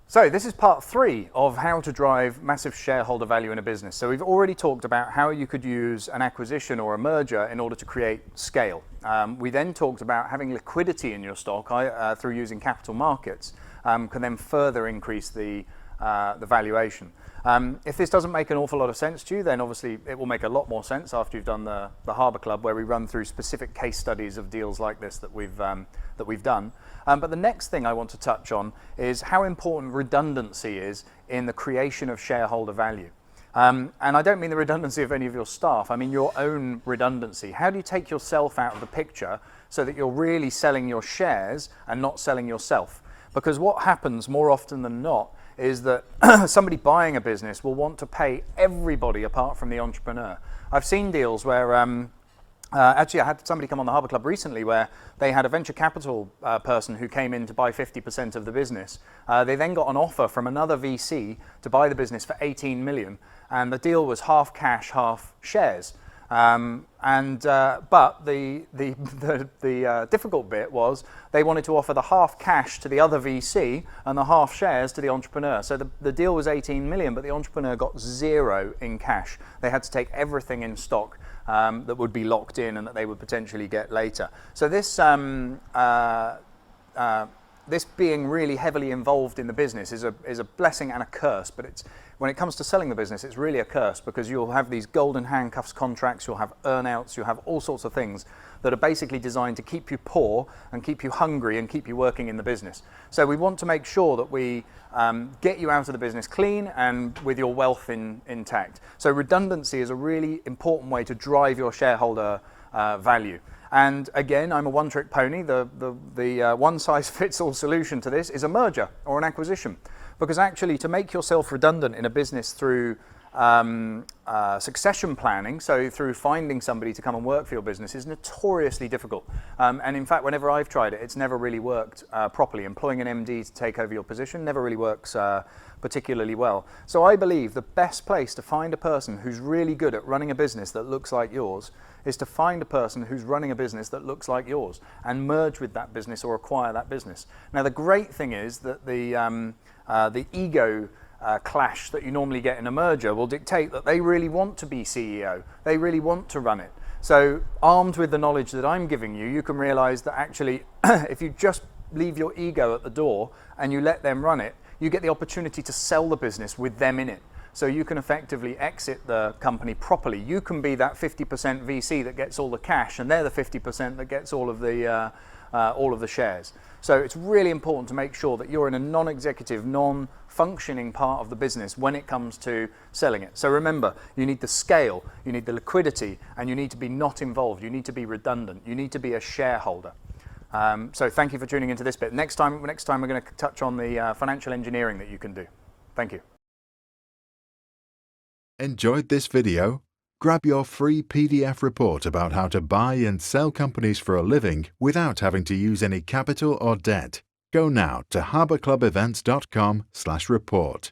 So this is part 3 of how to drive massive shareholder value in a business. So we've already talked about how you could use an acquisition or a merger in order to create scale. We then talked about having liquidity in your stock through using capital markets can then further increase the valuation. If this doesn't make an awful lot of sense to you, then obviously it will make a lot more sense after you've done the Harbour Club, where we run through specific case studies of deals like this that we've done. But the next thing I want to touch on is how important redundancy is in the creation of shareholder value. And I don't mean the redundancy of any of your staff, I mean your own redundancy. How do you take yourself out of the picture so that you're really selling your shares and not selling yourself? Because what happens more often than not is that somebody buying a business will want to pay everybody apart from the entrepreneur. I've seen deals where, actually I had somebody come on the Harbour Club recently where they had a venture capital person who came in to buy 50% of the business. They then got an offer from another VC to buy the business for 18 million, and the deal was half cash, half shares. But the difficult bit was they wanted to offer the half cash to the other VC and the half shares to the entrepreneur. So the deal was 18 million, but the entrepreneur got 0 in cash. They had to take everything in stock that would be locked in and that they would potentially get later. So this this being really heavily involved in the business is a blessing and a curse, but when it comes to selling the business, it's really a curse, because you'll have these golden handcuffs contracts, you'll have earnouts, you'll have all sorts of things that are basically designed to keep you poor and keep you hungry and keep you working in the business. So we want to make sure that we get you out of the business clean and with your wealth intact. So redundancy is a really important way to drive your shareholder value. And again, I'm a one-trick pony. The one-size-fits-all solution to this is a merger or an acquisition. Because actually, to make yourself redundant in a business through succession planning, so through finding somebody to come and work for your business, is notoriously difficult. And in fact, whenever I've tried it, it's never really worked properly. Employing an MD to take over your position never really works particularly well. So I believe the best place to find a person who's really good at running a business that looks like yours is to find a person who's running a business that looks like yours and merge with that business or acquire that business. Now, the great thing is that the ego clash that you normally get in a merger will dictate that they really want to be CEO. They really want to run it. So armed with the knowledge that I'm giving you, you can realize that actually if you just leave your ego at the door and you let them run it, you get the opportunity to sell the business with them in it. So you can effectively exit the company properly. You can be that 50% VC that gets all the cash, and they're the 50% that gets all of the shares. So it's really important to make sure that you're in a non-executive, non-functioning part of the business when it comes to selling it. So remember, you need the scale, you need the liquidity, and you need to be not involved. You need to be redundant. You need to be a shareholder. So thank you for tuning into this bit. Next time we're going to touch on the financial engineering that you can do. Thank you. Enjoyed this video? Grab your free PDF report about how to buy and sell companies for a living without having to use any capital or debt. Go now to harbourclubevents.com/report.